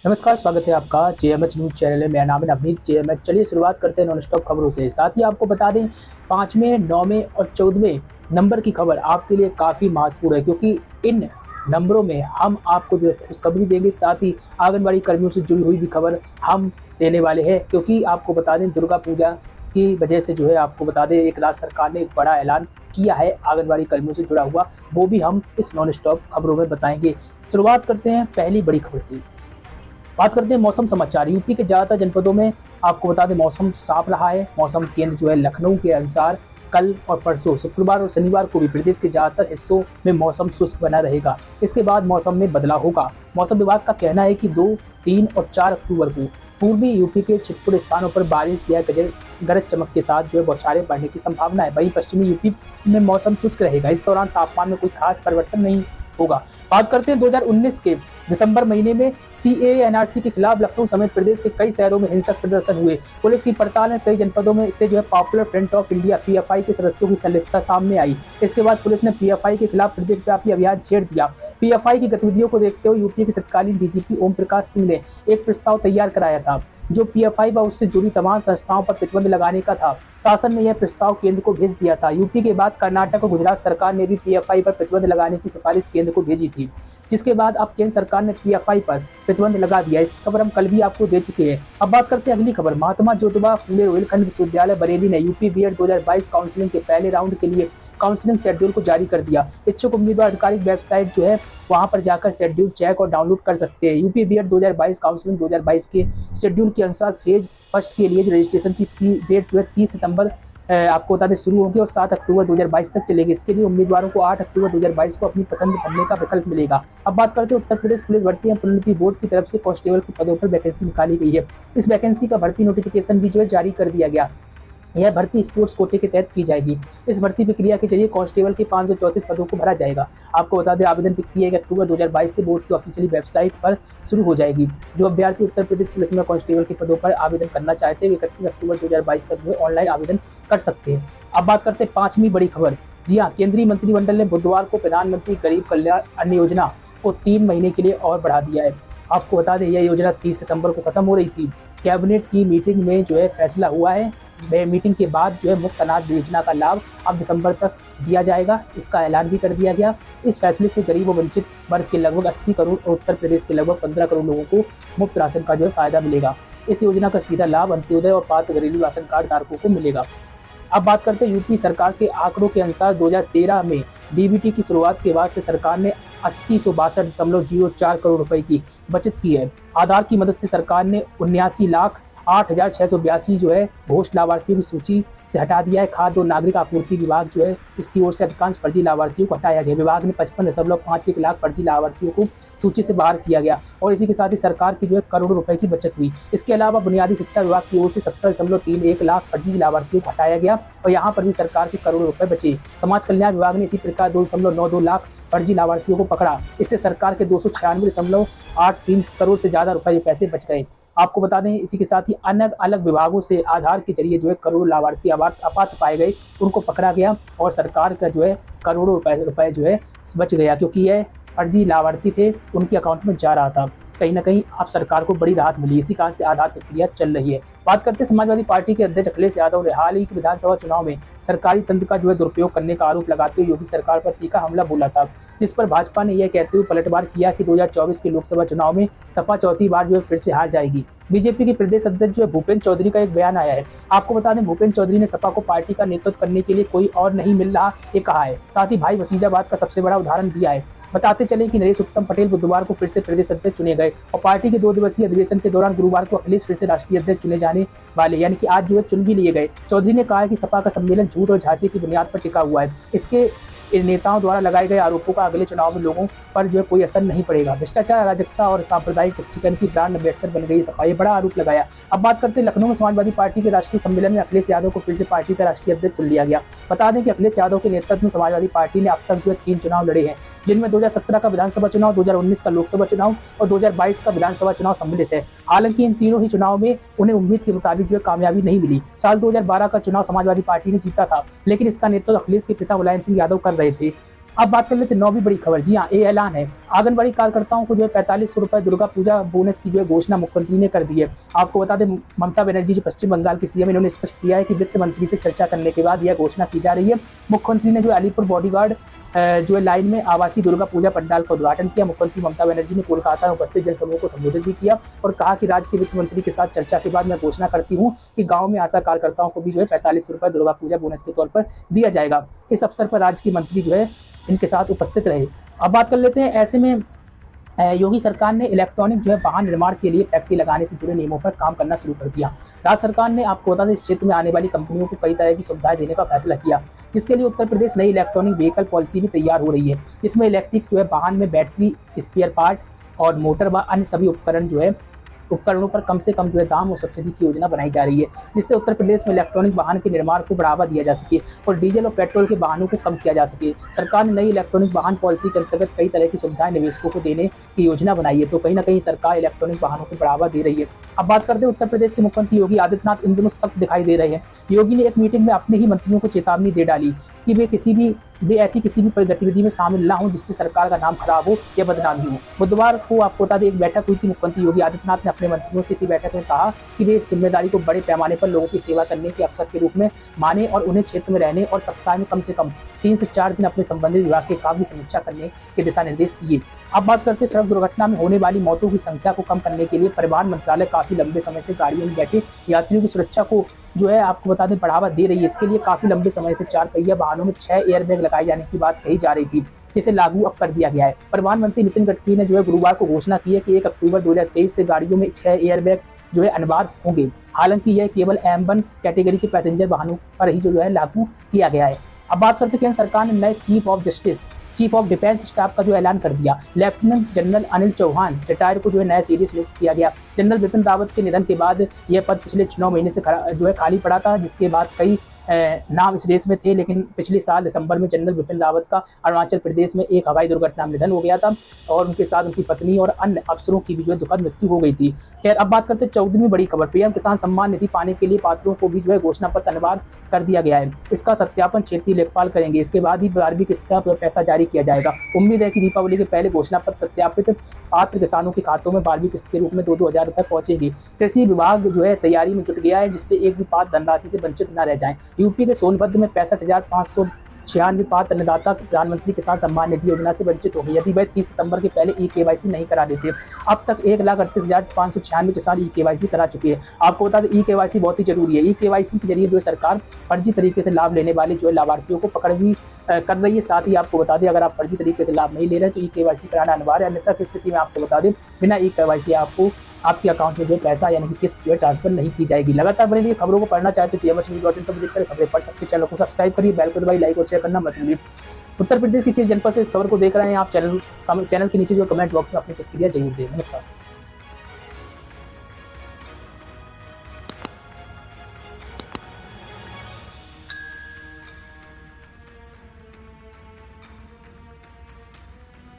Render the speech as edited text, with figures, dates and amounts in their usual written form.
नमस्कार, स्वागत है आपका जेएमएच न्यूज़ चैनल में। मेरा नाम है नवनीत जेएमएच। चलिए शुरुआत करते हैं नॉन स्टॉप खबरों से। साथ ही आपको बता दें 5वें, 9वें और 14वें नंबर की खबर आपके लिए काफ़ी महत्वपूर्ण है, क्योंकि इन नंबरों में हम आपको जो है खुशखबरी देंगे। साथ ही आंगनबाड़ी कर्मियों से जुड़ी हुई भी खबर हम देने वाले हैं, क्योंकि आपको बता दें दुर्गा पूजा की वजह से जो है आपको बता दें एक राज्य सरकार ने एक बड़ा ऐलान किया है आंगनबाड़ी कर्मियों से जुड़ा हुआ, वो भी हम इस नॉन स्टॉप खबरों में बताएंगे। शुरुआत करते हैं पहली बड़ी खबर से। बात करते हैं मौसम समाचार। यूपी के ज़्यादातर जनपदों में आपको बता दें मौसम साफ रहा है। मौसम केंद्र जो है लखनऊ के अनुसार कल और परसों शुक्रवार और शनिवार को भी प्रदेश के ज़्यादातर हिस्सों में मौसम शुष्क बना रहेगा। इसके बाद मौसम में बदलाव होगा। मौसम विभाग का कहना है कि 2, 3 और 4 अक्टूबर को पूर्वी यूपी के छिटपुर स्थानों पर बारिश या गरज चमक के साथ जो है बौछारें पड़ने की संभावना है। वहीं पश्चिमी यूपी में मौसम शुष्क रहेगा। इस दौरान तापमान में कोई खास परिवर्तन नहीं होगा। बात करते हैं 2019 के दिसंबर महीने में सीएए एनआरसी के खिलाफ लखनऊ समेत प्रदेश के कई शहरों में हिंसक प्रदर्शन हुए। पुलिस की पड़ताल में कई जनपदों में इससे जो है popular front of India PFI के सदस्यों की संलिप्तता सामने आई। इसके बाद पुलिस ने पीएफआई के खिलाफ प्रदेशव्यापी अभियान छेड़ दिया। पीएफआई की गतिविधियों को देखते हुए यूपी के तत्कालीन डीजीपी ओम प्रकाश सिंह ने एक प्रस्ताव तैयार कराया था, जो पीएफआई व उससे जुड़ी तमाम संस्थाओं पर प्रतिबंध लगाने का था। शासन ने यह प्रस्ताव केंद्र को भेज दिया था। यूपी के बाद कर्नाटक और गुजरात सरकार ने भी पीएफआई पर प्रतिबंध लगाने की सिफारिश केंद्र को भेजी थी, जिसके बाद अब केंद्र सरकार ने पीएफआई पर प्रतिबंध लगा दिया। इस खबर हम कल भी आपको दे चुके हैं। अब बात करते हैं अगली खबर। महात्मा ज्योतिबा फुले रोहिलखंड विश्वविद्यालय बरेली ने यूपी बीएड 2022 काउंसलिंग के पहले राउंड के लिए काउंसलिंग शेड्यूल को जारी कर दिया। इच्छुक उम्मीदवार आधिकारिक वेबसाइट जो है वहां पर जाकर शेड्यूल चेक और डाउनलोड कर सकते हैं। यूपी बीएड 2022 काउंसलिंग 2022 के शेड्यूल के अनुसार फेज फर्स्ट के लिए रजिस्ट्रेशन की डेट जो है 30 सितंबर आपको बता दें शुरू होगी और 7 अक्टूबर 2022 तक चलेगी। इसके लिए उम्मीदवारों को 8 अक्टूबर 2022 को अपनी पसंद भरने का विकल्प मिलेगा। अब बात करते हैं उत्तर प्रदेश पुलिस भर्ती एवं प्रोन्नति बोर्ड की तरफ से कांस्टेबल के पदों पर वैकेंसी निकाली गई है। इस वैकेंसी का भर्ती नोटिफिकेशन भी जो है जारी कर दिया गया। यह भर्ती स्पोर्ट्स कोटे के तहत की जाएगी। इस भर्ती प्रक्रिया के जरिए कांस्टेबल के 534 पदों को भरा जाएगा। आपको बता दें आवेदन प्रक्रिया 1 अक्टूबर 2022 से बोर्ड की ऑफिशियली वेबसाइट पर शुरू हो जाएगी। जो अभ्यर्थी उत्तर प्रदेश पुलिस में कांस्टेबल के पदों पर आवेदन करना चाहते हैं 31 अक्टूबर 2022 तक वो ऑनलाइन आवेदन कर सकते हैं। अब बात करते हैं 5वीं बड़ी खबर। जी हाँ, केंद्रीय मंत्रिमंडल ने बुधवार को प्रधानमंत्री गरीब कल्याण अन्न योजना को 3 महीने के लिए और बढ़ा दिया है। आपको बता दें यह योजना 30 सितंबर को खत्म हो रही थी। कैबिनेट की मीटिंग में जो है फैसला हुआ है। मीटिंग के बाद जो है मुफ्त अनाज योजना का लाभ अब दिसंबर तक दिया जाएगा, इसका ऐलान भी कर दिया गया। इस फैसले से गरीब और वंचित वर्ग के लगभग 80 करोड़ और उत्तर प्रदेश के लगभग 15 करोड़ लोगों को मुफ्त राशन का जो है फायदा मिलेगा। इस योजना का सीधा लाभ अंत्योदय और पात्र घरेलू राशन कार्ड धारकों को मिलेगा। अब बात करते हैं यूपी सरकार के आंकड़ों के अनुसार 2013 में डीबीटी की शुरुआत के बाद से सरकार ने 80,62.04 करोड़ रुपए की बचत की है। आधार की मदद से सरकार ने 79,08,682 जो है घोषित लाभार्थियों की सूची से हटा दिया है। खाद्य और नागरिक आपूर्ति विभाग जो है इसकी ओर से अधिकांश फर्जी लाभार्थियों को हटाया गया। विभाग ने 55.51 लाख फर्जी लाभार्थियों को सूची से बाहर किया गया और इसी के साथ ही सरकार की जो है करोड़ों रुपए की बचत हुई। इसके अलावा बुनियादी शिक्षा विभाग की ओर से 17.31 लाख फर्जी लाभार्थियों को हटाया गया और यहाँ पर भी सरकार के करोड़ों रुपए बचे। समाज कल्याण विभाग ने इसी प्रकार 2.92 लाख फर्जी लाभार्थियों को पकड़ा। इससे सरकार के 296.83 करोड़ से ज्यादा रुपए पैसे बच गए। आपको बता दें इसी के साथ ही अलग अलग विभागों से आधार के जरिए जो है करोड़ों लाभार्थी अपात्र पाए गए, उनको पकड़ा गया और सरकार का जो है करोड़ों रुपए जो है बच गया, क्योंकि यह फर्जी लाभार्थी थे उनके अकाउंट में जा रहा था। कहीं ना कहीं अब सरकार को बड़ी राहत मिली। इसी कारण से आधार प्रक्रिया चल रही है। बात करते हैं समाजवादी पार्टी के अध्यक्ष अखिलेश यादव ने हाल ही के विधानसभा चुनाव में सरकारी तंत्र का जो है दुरुपयोग करने का आरोप लगाते हुए योगी सरकार पर तीखा हमला बोला था, जिस पर भाजपा ने यह कहते हुए पलटवार किया कि 2024 के लोकसभा चुनाव में सपा चौथी बार जो है फिर से हार जाएगी। बीजेपी के प्रदेश अध्यक्ष जो है भूपेंद्र चौधरी का एक बयान आया है। आपको बता दें भूपेंद्र चौधरी ने सपा को पार्टी का नेतृत्व करने के लिए कोई और नहीं मिल रहा ये कहा है। साथ ही भाई भतीजावाद का सबसे बड़ा उदाहरण दिया है। बताते चले कि नरेश उत्तम पटेल बुधवार को फिर से प्रदेश अध्यक्ष चुने गए और पार्टी के 2 दिवसीय अधिवेशन के दौरान गुरुवार को अखिलेश फिर से राष्ट्रीय अध्यक्ष चुने जाने वाले, यानी कि आज जो है चुन भी लिए गए। चौधरी ने कहा कि सपा का सम्मेलन झूठ और झांसे की बुनियाद पर टिका हुआ है। इसके नेताओं द्वारा लगाए गए आरोपों का अगले चुनाव में लोगों पर जो है कोई असर नहीं पड़ेगा। भ्रष्टाचार, अराजकता और सांप्रदायिक तुष्टीकरण की ब्रांड एम्बेसडर बन गई सपा, ये बड़ा आरोप लगाया। अब बात करते हैं लखनऊ में समाजवादी पार्टी के राष्ट्रीय सम्मेलन में अखिलेश यादव को फिर से पार्टी का राष्ट्रीय अध्यक्ष चुन लिया गया। बता दें कि अखिलेश यादव के नेतृत्व में समाजवादी पार्टी ने अब तक जो है 3 चुनाव लड़े हैं, जिनमें 2017 का विधानसभा चुनाव, 2019 का लोकसभा चुनाव और 2022 का विधानसभा चुनाव सम्मिलित है। हालांकि इन तीनों ही चुनाव में उन्हें उम्मीद के मुताबिक जो है कामयाबी नहीं मिली। साल 2012 का चुनाव समाजवादी पार्टी ने जीता था, लेकिन इसका नेतृत्व अखिलेश के पिता मुलायम सिंह यादव कर रहे थे। अब बात कर लेते हैं 9वीं बड़ी खबर। जी हाँ, ये ऐलान है, आंगनबाड़ी कार्यकर्ताओं को जो है 4500 रुपए दुर्गा पूजा बोनस की जो है घोषणा मुख्यमंत्री ने कर दी है। आपको बता दें, ममता बनर्जी जो पश्चिम बंगाल की सीएम, इन्होंने स्पष्ट किया है कि वित्त मंत्री से चर्चा करने के बाद यह घोषणा की जा रही है। मुख्यमंत्री ने जो अलीपुर बॉडीगार्ड जो है लाइन में आवासीय दुर्गा पूजा पंडाल का उद्घाटन किया। मुख्यमंत्री ममता बनर्जी ने कोलकाता में उपस्थित जनसमूह को संबोधित भी किया और कहा कि राज्य के वित्त मंत्री के साथ चर्चा के बाद मैं घोषणा करती हूँ कि गांव में आशा कार्यकर्ताओं को भी जो है 4500 रुपए दुर्गा पूजा बोनस के तौर पर दिया जाएगा। इस अवसर पर राज्य के मंत्री जो है इनके साथ उपस्थित रहे। अब बात कर लेते हैं, ऐसे में योगी सरकार ने इलेक्ट्रॉनिक जो है वाहन निर्माण के लिए फैक्ट्री लगाने से जुड़े नियमों पर काम करना शुरू कर दिया। राज्य सरकार ने, आपको बता दें, इस क्षेत्र में आने वाली कंपनियों को कई तरह की सुविधाएं देने का फैसला किया, जिसके लिए उत्तर प्रदेश नई इलेक्ट्रॉनिक व्हीकल पॉलिसी भी तैयार हो रही है। इसमें इलेक्ट्रिक जो है वाहन में बैटरी, स्पेयर पार्ट और मोटर व अन्य सभी उपकरणों पर कम से कम जो है दाम और सब्सिडी की योजना बनाई जा रही है, जिससे उत्तर प्रदेश में इलेक्ट्रॉनिक वाहन के निर्माण को बढ़ावा दिया जा सके और डीजल और पेट्रोल के वाहनों को कम किया जा सके। सरकार ने नई इलेक्ट्रॉनिक वाहन पॉलिसी के अंतर्गत कई तरह की सुविधाएं निवेशकों को देने की योजना बनाई है, तो कहीं ना कहीं सरकार इलेक्ट्रॉनिक वाहनों को बढ़ावा दे रही है। अब बात करते हैं उत्तर प्रदेश के मुख्यमंत्री योगी आदित्यनाथ इन दिनों सख्त दिखाई दे रहे हैं। योगी ने एक मीटिंग में अपने ही मंत्रियों को चेतावनी दे डाली कि वे ऐसी किसी भी गतिविधि में शामिल ना हो जिससे सरकार का नाम खराब हो या बदनामी हो। बुधवार को आपको बता दें, एक बैठक हुई थी। मुख्यमंत्री योगी आदित्यनाथ ने अपने मंत्रियों से इसी बैठक में कहा कि वे इस जिम्मेदारी को बड़े पैमाने पर लोगों की सेवा करने के अवसर के रूप में माने और उन्हें क्षेत्र में रहने और सप्ताह में कम से कम 3 से 4 दिन अपने संबंधित विभाग के काम की समीक्षा करने के दिशा निर्देश दिए। अब बात करते हैं सड़क दुर्घटना में होने वाली मौतों की संख्या को कम करने के लिए परिवहन मंत्रालय काफी लंबे समय से गाड़ियों में बैठे यात्रियों की सुरक्षा को जो है आपको बता दें बढ़ावा दे रही है। इसके लिए काफी लंबे समय से 4 पहिया वाहनों में 6 एयरबैग लगाए जाने की बात कही जा रही थी, जिसे लागू अब कर दिया गया है। परिवहन मंत्री नितिन गडकरी ने जो है गुरुवार को घोषणा की है कि 1 अक्टूबर 2023 से गाड़ियों में 6 एयरबैग जो है अनिवार्य होंगे। हालांकि यह केवल M1 कैटेगरी के पैसेंजर वाहनों पर ही जो है लागू किया गया है। अब बात करते हैं, केंद्र सरकार ने नए चीफ ऑफ डिफेंस स्टाफ का जो ऐलान कर दिया। Lieutenant general Anil Chauhan retire को जो है नया सीडीएस नियुक्त किया गया। जनरल बिपिन रावत के निधन के बाद यह पद पिछले 9 महीने से जो है खाली पड़ा था, जिसके बाद कई नाम इस रेस में थे, लेकिन पिछले साल दिसंबर में जनरल बिपिन रावत का अरुणाचल प्रदेश में एक हवाई दुर्घटना में निधन हो गया था और उनके साथ उनकी पत्नी और अन्य अफसरों की भी जो है दुखद मृत्यु हो गई थी। खैर, अब बात करते हैं 14वीं बड़ी खबर। पीएम किसान सम्मान निधि पाने के लिए पात्रों को भी जो है घोषणा पत्र अनिवार्य कर दिया गया है। इसका सत्यापन क्षेत्रीय लेखपाल करेंगे। इसके बाद ही 12वीं किस्त का पैसा जारी किया जाएगा। उम्मीद है कि दीपावली के पहले घोषणा पत्र सत्यापित पात्र किसानों के खातों में 12वीं किस्त के रूप में 2-2 हज़ार रुपये पहुंचेंगे। कृषि विभाग जो है तैयारी में जुट गया है, जिससे एक भी पात्र धनराशि से वंचित न रह जाएं। यूपी के सोनभद्र में 65,596 पात्र अन्नदाता प्रधानमंत्री किसान सम्मान निधि योजना से वंचित हो गए, यदि वह 30 सितंबर के पहले ई-केवाईसी नहीं करा देते। अब तक 1,38,596 किसान ई-केवाईसी करा चुके हैं। आपको बता दें, ई-केवाईसी बहुत ही जरूरी है। ई-केवाईसी के जरिए जो है सरकार फर्जी तरीके से लाभ लेने वाले जो है लाभार्थियों को पकड़ भी कर रही है। साथ ही आपको बता दें, अगर आप फर्जी तरीके से लाभ नहीं ले रहे हैं तो ई-केवाईसी कराना अनिवार्य है। अन्यथा की स्थिति में आपको बता दें, बिना ई-केवाईसी आपको आपके अकाउंट में जो पैसा यानी कि किस्त जो है ट्रांसफर नहीं की जाएगी। लगातार बने रहिए, खबरों को पढ़ना चाहते हैं TMSnews.in पर विजिट कर खबरें पढ़ सकते हैं। चैनल को सब्सक्राइब करिए, बेल को दबाइए, लाइक और शेयर करना मत भूलिए। उत्तर प्रदेश के किस जनपद से इस खबर को देख रहे हैं आप, चैनल के नीचे जो कमेंट बॉक्स में अपनी प्रतिक्रिया जरूर दें। नमस्कार।